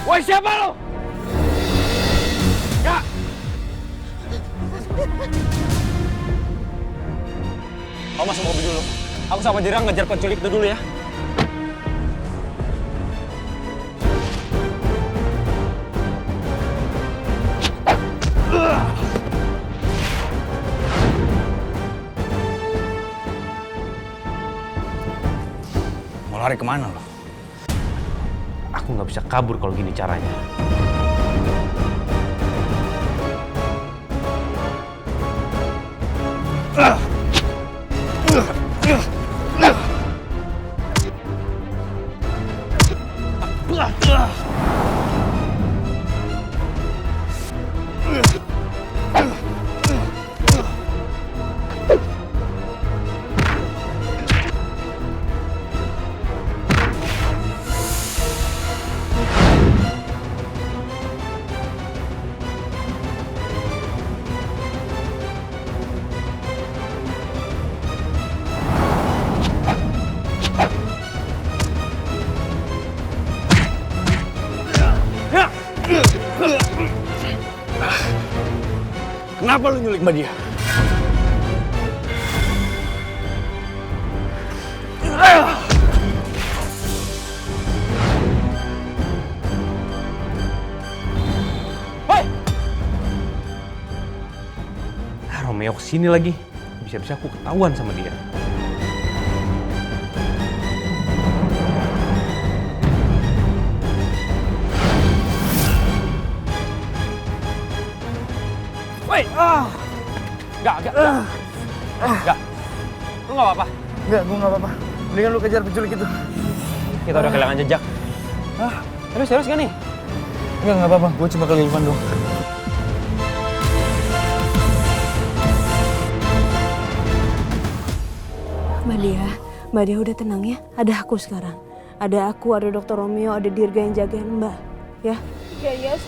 Woi, siapa lo? Ya! Kamu masuk mobil dulu. Aku sama Jirang ngejar penculik itu dulu ya. Mau lari kemana lo? Aku nggak bisa kabur kalau gini caranya. Kenapa lu nyulik Mbak Dia? Hei! Romeo kesini lagi. Bisa-bisa aku ketahuan sama dia. Woi! Enggak. Lu nggak apa-apa? Enggak, gue nggak apa-apa. Mendingan lu kejar penculik itu. Kita udah kehilangan jejak. Tapi serius gak nih? Enggak apa-apa. Gue cuma kelilipan doang. Mbak Dia udah tenang ya. Ada aku sekarang. Ada aku, ada Dokter Romeo, ada Dirga yang jagain Mbak. Ya? Ya, Yas.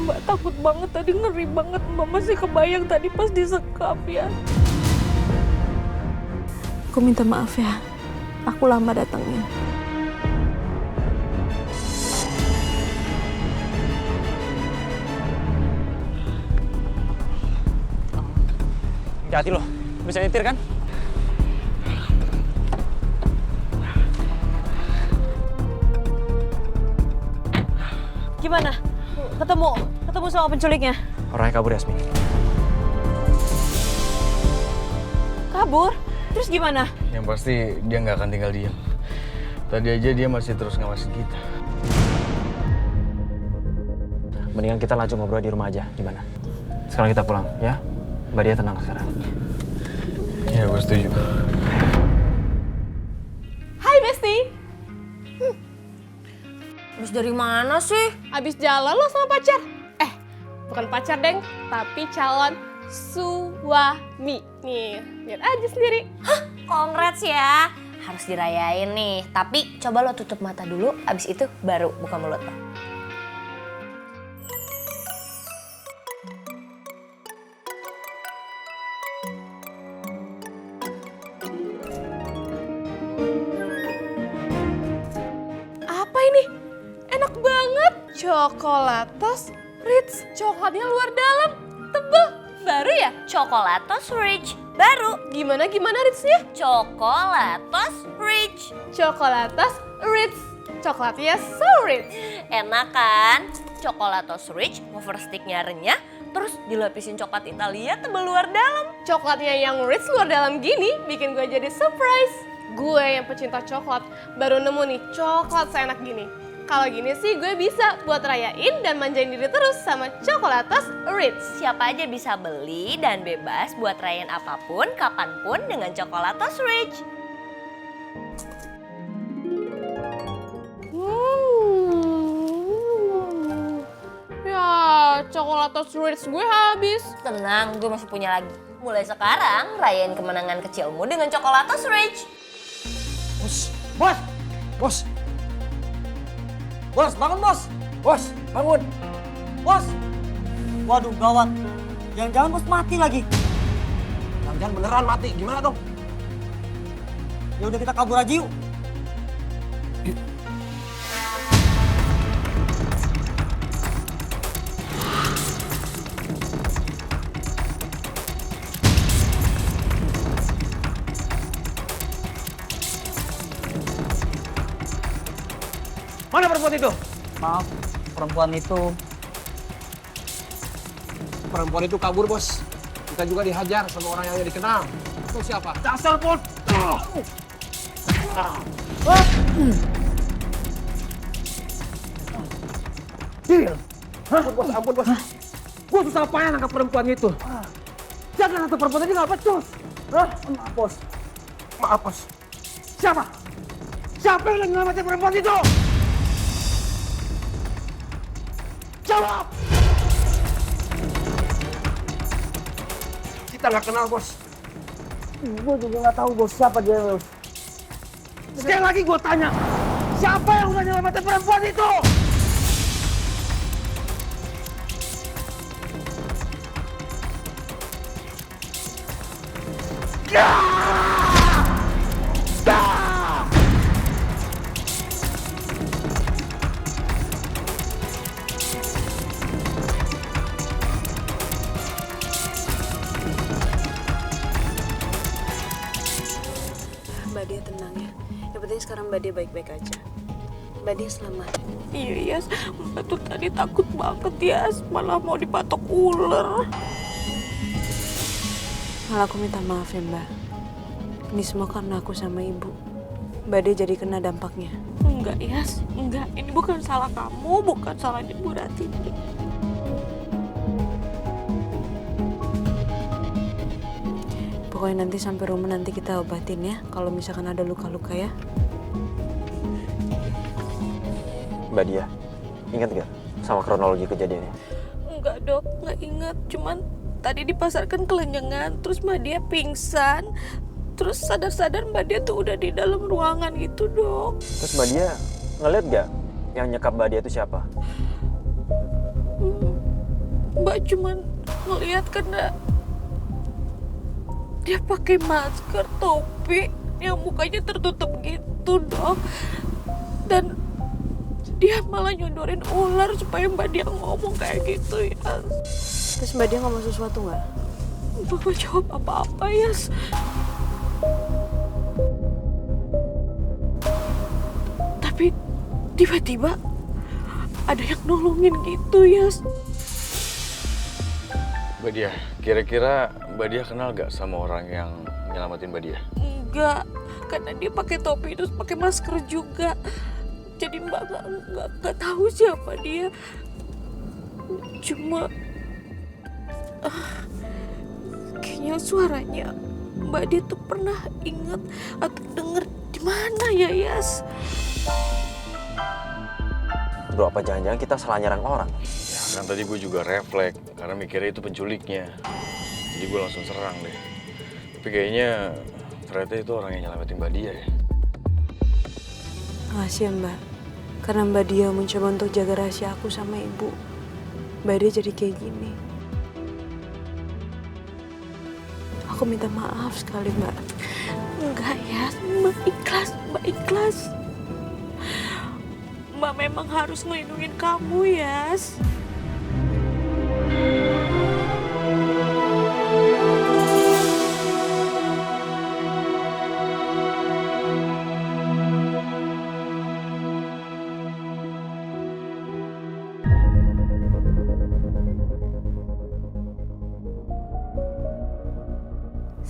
Mbak takut banget tadi, ngeri banget. Mbak masih kebayang tadi pas disekap ya. Aku minta maaf ya. Aku lama datangnya. Hati-hati loh. Bisa nyetir kan? Gimana? Ketemu sama penculiknya? Orangnya kabur, Yasmin. Kabur? Terus gimana? Yang pasti dia nggak akan tinggal diam. Tadi aja dia masih terus ngawasin kita. Mendingan kita lanjut ngobrol di rumah aja. Gimana? Sekarang kita pulang, ya? Mbak Dia tenang sekarang. Ya, gue setuju. Hai, Besti. Habis dari mana sih? Abis jalan lo sama pacar? Bukan pacar, Deng. Tapi calon suami. Nih, lihat aja sendiri. Congrats ya, harus dirayain nih. Tapi coba lo tutup mata dulu, abis itu baru buka mulut lo. Apa ini? Enak banget. Coklatos Ritz. Coklatnya luar dalam, tebel. Baru ya? Coklatos Rich, baru. Gimana Ritznya? Coklatos Rich. Coklatos Ritz. Coklatnya so rich. Enak kan? Coklatos Rich, wafer sticknya renyah, terus dilapisin coklat Italia tebal luar dalam. Coklatnya yang rich luar dalam gini bikin gue jadi surprise. Gue yang pecinta coklat baru nemu nih coklat seenak gini. Kalau gini sih gue bisa buat rayain dan manjain diri terus sama Coklatos Ritz. Siapa aja bisa beli dan bebas buat rayain apapun, kapanpun dengan Coklatos Rich. Ya, Coklatos Ritz gue habis. Tenang, gue masih punya lagi. Mulai sekarang, rayain kemenangan kecilmu dengan Coklatos Rich. Bos, bangun bos! Bos, bangun! Bos! Waduh, gawat. Jangan-jangan bos mati lagi. Jangan-jangan beneran mati, gimana dong? Ya udah kita kabur aja yuk. perempuan itu? Maaf, perempuan itu kabur, Bos. Kita juga dihajar sama orang yang dikenal. Itu siapa? Dasar bot. Deal. Ampun, Bos, ampun, Bos. Gue susah payah nangkap perempuan itu. Jangan satu perempuan ini nggak becus. Maaf, Bos. Maaf, Bos. Siapa? Siapa yang nyelamatin perempuan itu? Jawab! Kita nggak kenal, Bos. Gue juga nggak tahu, Bos, siapa dia, Bos. Sekali lagi gue tanya, siapa yang udah nyelamatin perempuan itu? Mbak Dia tenang ya. Yang penting sekarang Mbak Dia baik-baik aja. Mbak Dia selamat. Iya, Yas. Mbak tuh tadi takut banget, Yas. Malah mau dipatok ular. Malah aku minta maaf ya, Mbak. Ini semua karena aku sama Ibu. Mbak Dia jadi kena dampaknya. Enggak, Yas. Enggak. Ini bukan salah kamu, bukan salahnya Bu Ratini. Pokoknya nanti sampai rumah nanti kita obatin ya. Kalau misalkan ada luka-luka ya. Mbak Dia, ingat nggak sama kronologi kejadiannya? Enggak, Dok. Enggak ingat. Cuman tadi di pasar kan kelenjengan. Terus Mbak Dia pingsan. Terus sadar-sadar Mbak Dia tuh udah di dalam ruangan gitu, Dok. Terus Mbak Dia ngeliat nggak yang nyekap Mbak Dia itu siapa? Mbak cuman ngeliat karena dia pakai masker, topi, yang mukanya tertutup gitu, Dok. Dan dia malah nyodorin ular supaya Mbak Dia ngomong kayak gitu, ya. Terus Mbak Dia ngomong sesuatu nggak? Mbak gak jawab apa-apa, Yas. Tapi tiba-tiba ada yang nolongin gitu, Yas. Mbak Dia, kira-kira Mbak Dia kenal gak sama orang yang nyelamatin Mbak Dia? Enggak, karena dia pakai topi terus pakai masker juga. Jadi Mbak nggak tahu siapa dia. Cuma kayaknya suaranya Mbak Dia tuh pernah inget atau denger di mana ya, Yas? Bro, apa jangan-jangan kita salah nyerang orang? Ya kan tadi gue juga refleks karena mikirnya itu penculiknya. Jadi gue langsung serang deh. Tapi kayaknya ternyata itu orang yang nyelamatin Mbak Dia ya. Makasih ya, Mbak. Karena Mbak Dia mencoba untuk jaga rahasia aku sama Ibu. Mbak Dia jadi kayak gini. Aku minta maaf sekali, Mbak. Enggak, Yas. Mbak ikhlas, Mbak ikhlas. Mbak memang harus ngelindungin kamu, Yas.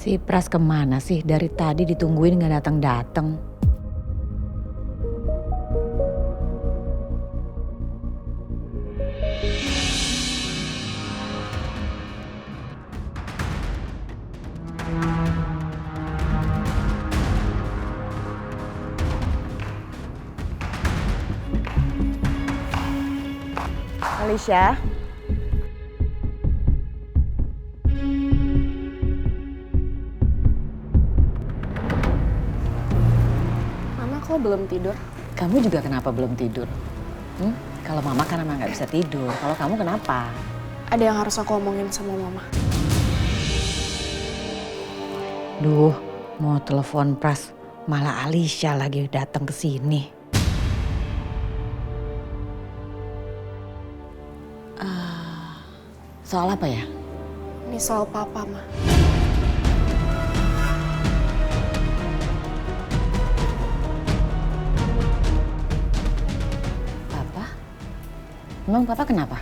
Si Pras kemana sih? Dari tadi ditungguin nggak datang-datang. Alicia. Mama kok belum tidur? Kamu juga kenapa belum tidur? Kalau mama kan emang nggak bisa tidur. Kalau kamu kenapa? Ada yang harus aku omongin sama mama. Duh, mau telepon Pras, malah Alicia lagi datang ke sini. Soal apa ya? Ini soal papa, Ma. Emang papa kenapa?